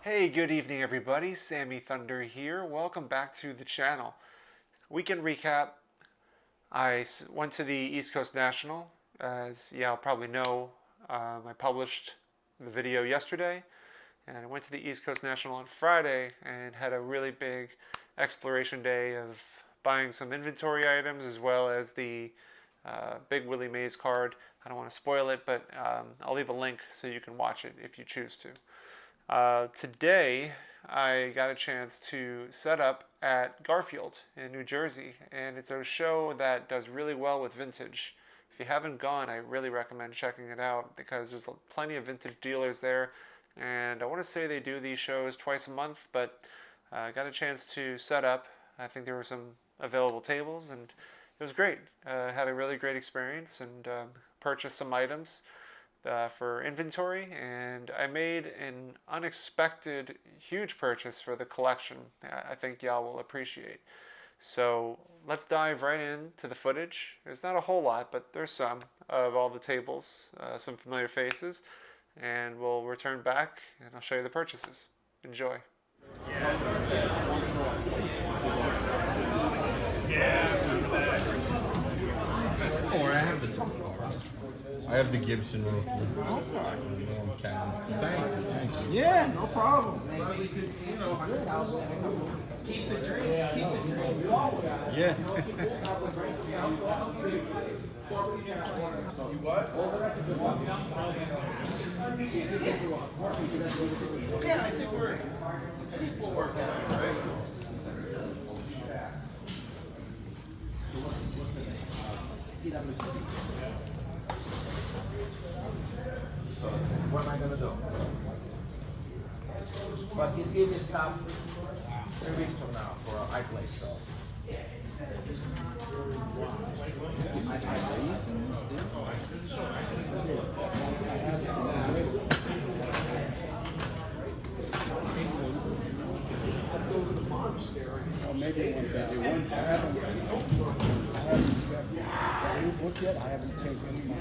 Hey, good evening everybody. Sammy Thunder here. Welcome back to the channel. Weekend recap. I went to the East Coast National. As y'all probably know, I published the video yesterday, and I went to the East Coast National on Friday and had a really big exploration day of buying some inventory items as well as the Big Willie Mays card. I don't want to spoil it, but I'll leave a link so you can watch it if you choose to. Today, I got a chance to set up at Garfield in New Jersey, and it's a show that does really well with vintage. If you haven't gone, I really recommend checking it out because there's plenty of vintage dealers there, and I want to say they do these shows twice a month, but I got a chance to set up. I think there were some available tables, and it was great. Had a really great experience and purchased some items for inventory, and I made an unexpected huge purchase for the collection I think y'all will appreciate. So let's dive right into the footage. There's not a whole lot, but there's some of all the tables, some familiar faces, and we'll return back and I'll show you the purchases. Enjoy. Or I have the top cars. I have the Gibson roof. Thank you. Yeah, no problem. Yeah. Yeah, I think we'll work out, right? So, what am I gonna do? But he's giving stuff 3 weeks from now for a high place show. Maybe one day. I haven't looked yet. I haven't taken any of my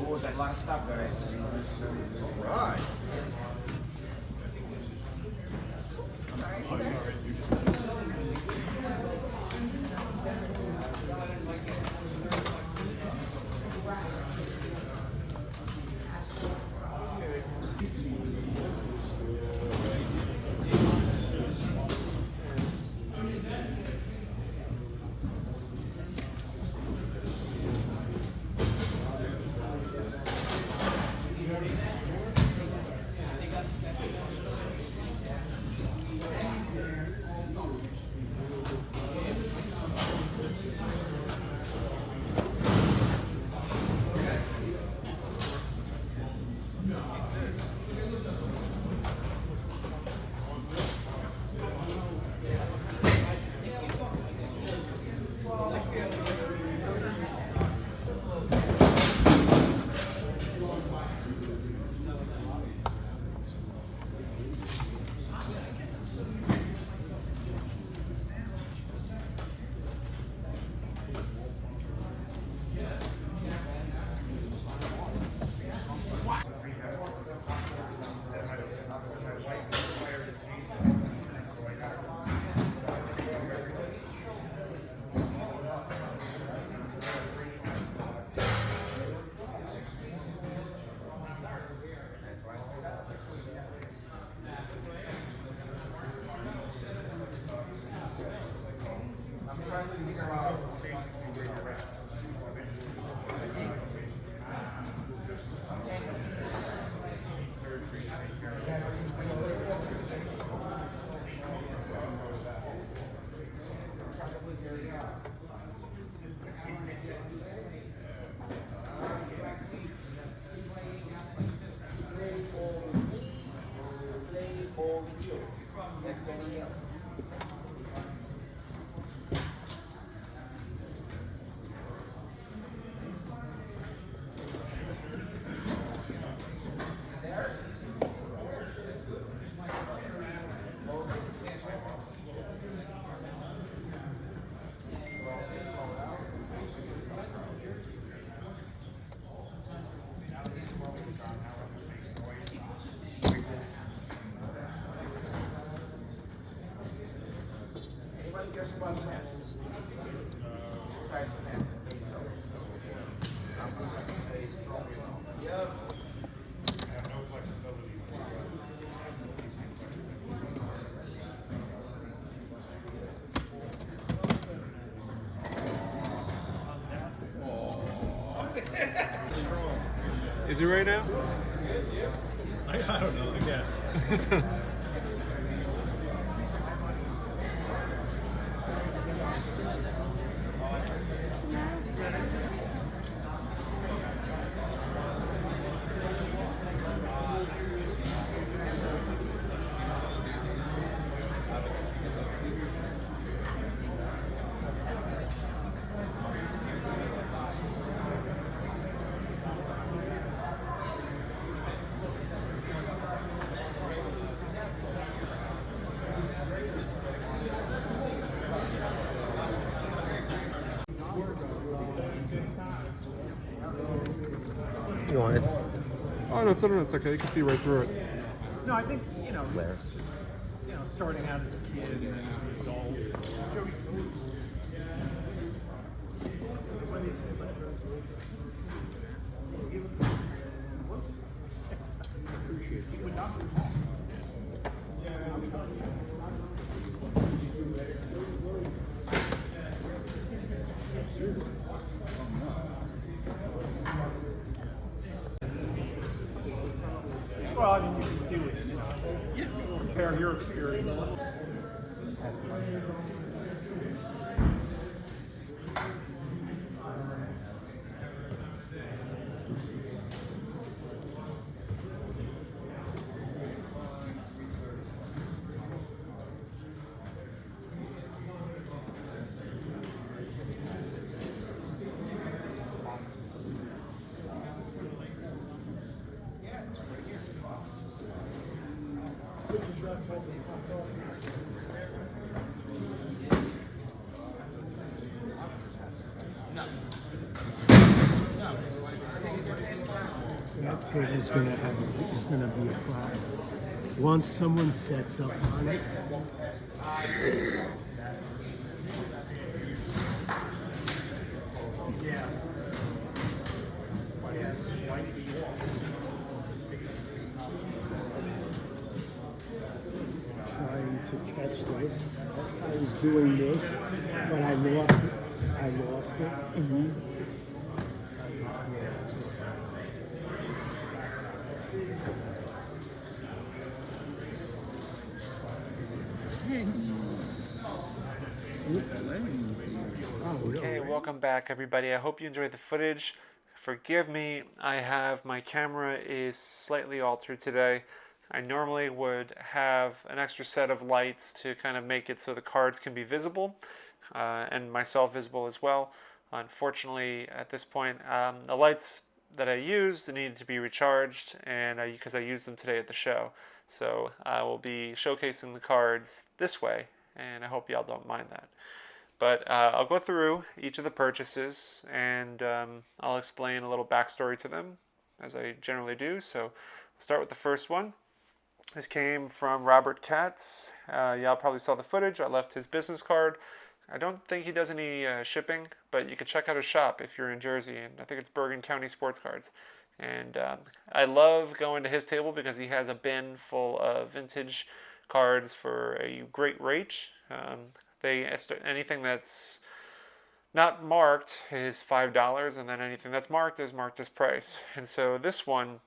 Oh, that lot of stuff, guys. Right. busy right now? I don't know, I guess. You want it? Oh no, it's okay. You can see right through it. No, I think, just, starting out as a kid and then as an adult. Well, I mean, you can see what, compare your experiences. That table's gonna be a problem. Once someone sets up on it, trying to catch this. I was doing this, but I lost it. I lost it. Mm-hmm. I just lost it. Okay, welcome back everybody. I hope you enjoyed the footage. Forgive me, I have my camera is slightly altered today. I normally would have an extra set of lights to kind of make it so the cards can be visible and myself visible as well. Unfortunately, at this point, the lights that I used needed to be recharged, and because I used them today at the show. So I will be showcasing the cards this way, and I hope y'all don't mind that. But I'll go through each of the purchases, and I'll explain a little backstory to them, as I generally do. So I'll start with the first one. This came from Robert Katz. Y'all probably saw the footage. I left his business card. I don't think he does any shipping, but you can check out his shop if you're in Jersey, and I think it's Bergen County Sports Cards. And I love going to his table because he has a bin full of vintage cards for a great rate. Anything that's not marked is $5, and then anything that's marked is marked as price. And so this one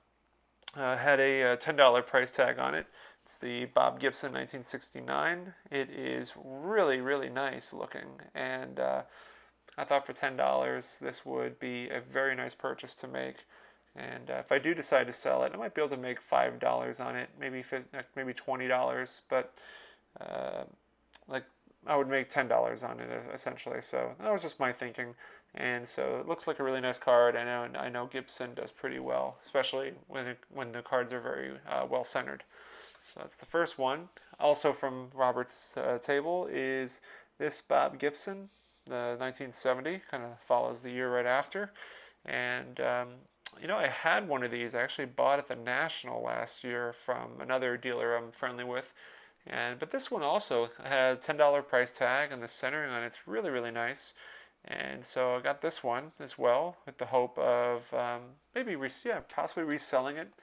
had a $10 price tag on it. It's the Bob Gibson 1969. It is really, really nice looking, and I thought for $10 this would be a very nice purchase to make. And if I do decide to sell it, I might be able to make $5 on it, maybe $20, but I would make $10 on it essentially. So that was just my thinking, and so it looks like a really nice card. I know Gibson does pretty well, especially when the cards are very well centered. So that's the first one. Also from Robert's table is this Bob Gibson, the 1970, kind of follows the year right after. And I had one of these. I actually bought at the National last year from another dealer I'm friendly with. But this one also had a $10 price tag, and the centering on it's really, really nice. And so I got this one as well with the hope of possibly reselling it.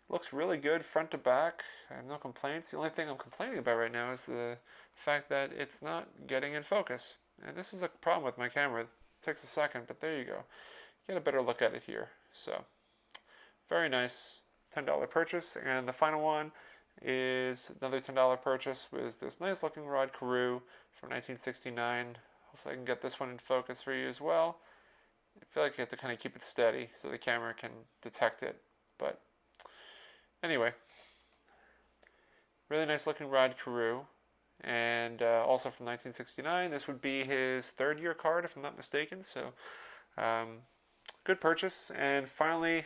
Looks really good front to back. I have no complaints. The only thing I'm complaining about right now is the fact that it's not getting in focus. And this is a problem with my camera. It takes a second, but there you go. Get a better look at it here. So very nice $10 purchase. And the final one is another $10 purchase, was this nice looking rod Karoo from 1969. Hopefully I can get this one in focus for you as well. I feel like you have to kind of keep it steady so the camera can detect it. But anyway, really nice looking rod Karoo. And also from 1969. This would be his third year card, if I'm not mistaken. So good purchase. And finally,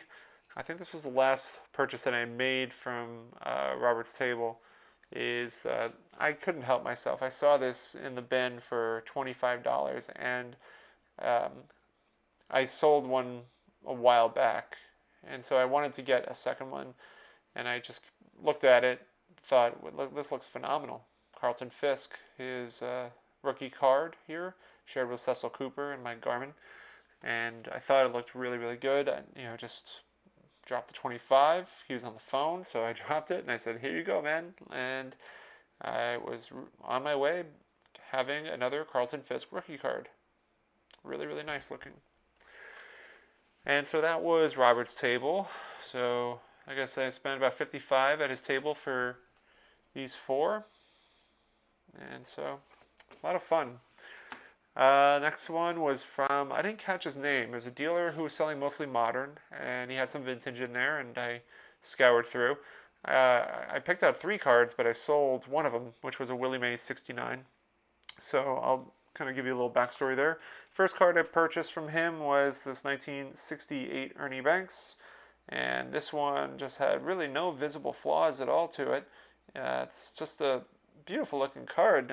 I think this was the last purchase that I made from Robert's Table. Is I couldn't help myself. I saw this in the bin for $25, and I sold one a while back, and so I wanted to get a second one, and I just looked at it, thought, well, this looks phenomenal. Carlton Fisk, his rookie card here, shared with Cecil Cooper and Mike Garman, and I thought it looked really, really good. Just dropped the 25. He was on the phone, so I dropped it, and I said, here you go, man. And I was on my way having another Carlton Fisk rookie card. Really, really nice looking. And so that was Robert's Table. So I guess I spent about $55 at his table for these 4. And so a lot of fun. Next one was from, I didn't catch his name. It was a dealer who was selling mostly modern, and he had some vintage in there, and I scoured through. I picked out 3 cards, but I sold one of them, which was a Willie Mays 69. So I'll kind of give you a little backstory there. First card I purchased from him was this 1968 Ernie Banks, and this one just had really no visible flaws at all to it. It's just a beautiful looking card.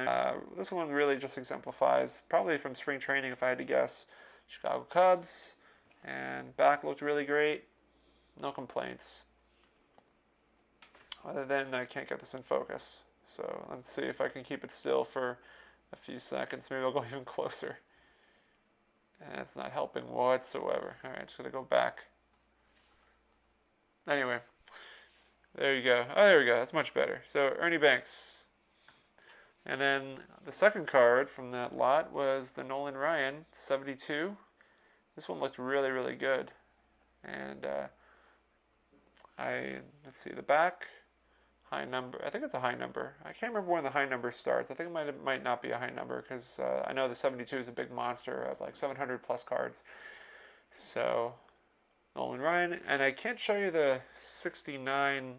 This one really just exemplifies, probably from spring training if I had to guess, Chicago Cubs, and back looked really great. No complaints. Other than I can't get this in focus. So let's see if I can keep it still for a few seconds. Maybe I'll go even closer. And it's not helping whatsoever. Alright, just gonna go back. Anyway, there you go. Oh, there we go. That's much better. So Ernie Banks. And then the second card from that lot was the Nolan Ryan 72. This one looked really, really good. And let's see, the back, high number. I think it's a high number. I can't remember when the high number starts. I think it might not be a high number because I know the 72 is a big monster of like 700 plus cards. So Nolan Ryan, and I can't show you the 69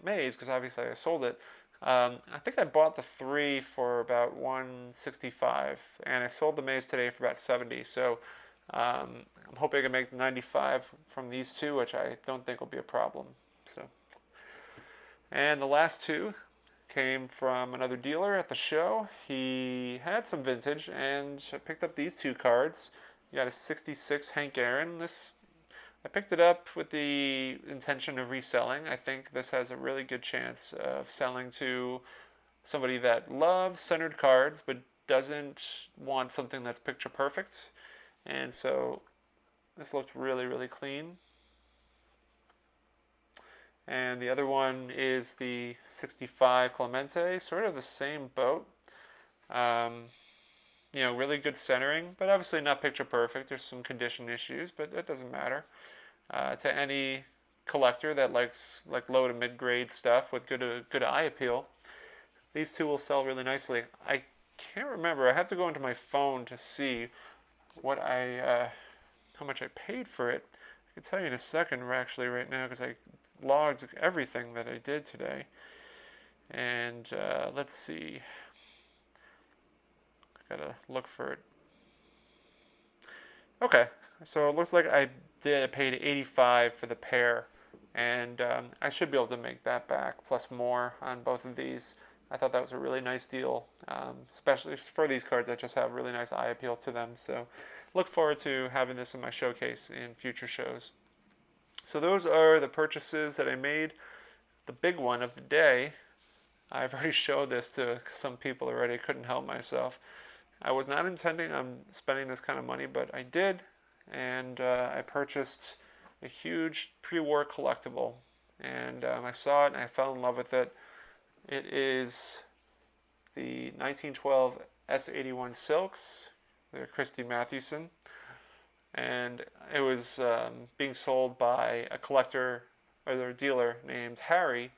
Mays because obviously I sold it. I think I bought the 3 for about $165, and I sold the Mays today for about $70. So I'm hoping I can make 95 from these 2, which I don't think will be a problem. So, and the last 2 came from another dealer at the show. He had some vintage, and I picked up these 2 cards. You got a 66 Hank Aaron. I picked it up with the intention of reselling. I think this has a really good chance of selling to somebody that loves centered cards but doesn't want something that's picture perfect. And so this looked really, really clean. And the other one is the 65 Clemente, sort of the same boat. Really good centering, but obviously not picture perfect. There's some condition issues, but it doesn't matter. To any collector that likes like low to mid grade stuff with good eye appeal, these 2 will sell really nicely. I can't remember. I have to go into my phone to see what how much I paid for it. I can tell you in a second, actually, right now, because I logged everything that I did today. And let's see. I gotta look for it. Okay, so it looks like I paid $85 for the pair, and I should be able to make that back plus more on both of these. I thought that was a really nice deal, especially for these cards that just have really nice eye appeal to them. So look forward to having this in my showcase in future shows. So those are the purchases that I made. The big one of the day, I've already showed this to some people already. I couldn't help myself. I was not intending on spending this kind of money, but I did, and I purchased a huge pre-war collectible, and I saw it and I fell in love with it. It is the 1912 S81 Silks. They're Christy Mathewson. and it was being sold by a collector or a dealer named Harry.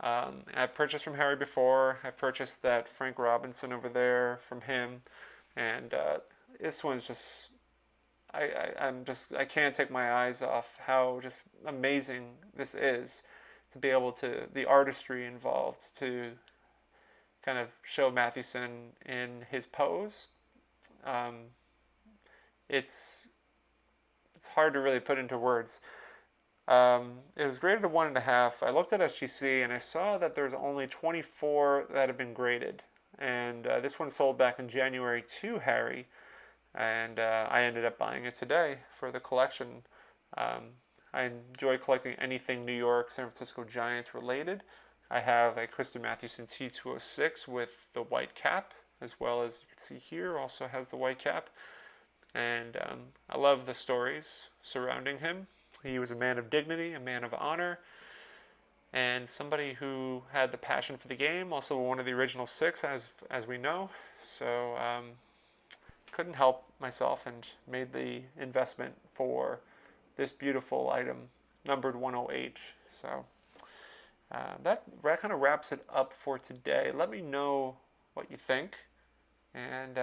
I've purchased from Harry before. I've purchased that Frank Robinson over there from him, and this one's just I can't take my eyes off how just amazing this is, to be able to, the artistry involved, to kind of show Mathewson in his pose. Um, it's hard to really put into words. It was graded a 1.5. I looked at SGC and I saw that there's only 24 that have been graded, and this one sold back in January to Harry, and I ended up buying it today for the collection. I enjoy collecting anything New York, San Francisco Giants related. I have a Kristen Mathewson T206 with the white cap, as well as you can see here, also has the white cap. And I love the stories surrounding him. He was a man of dignity, a man of honor, and somebody who had the passion for the game. Also one of the original 6, as we know. So couldn't help myself and made the investment for this beautiful item, numbered 108. So that kind of wraps it up for today. Let me know what you think and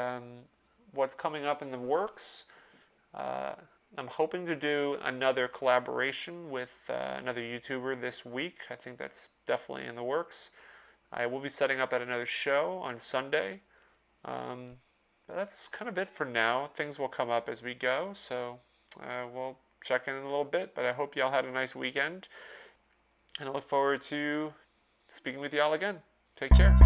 what's coming up in the works. I'm hoping to do another collaboration with another YouTuber this week. I think that's definitely in the works. I will be setting up at another show on Sunday. But that's kind of it for now. Things will come up as we go, so we'll check in a little bit. But I hope y'all had a nice weekend, and I look forward to speaking with y'all again. Take care.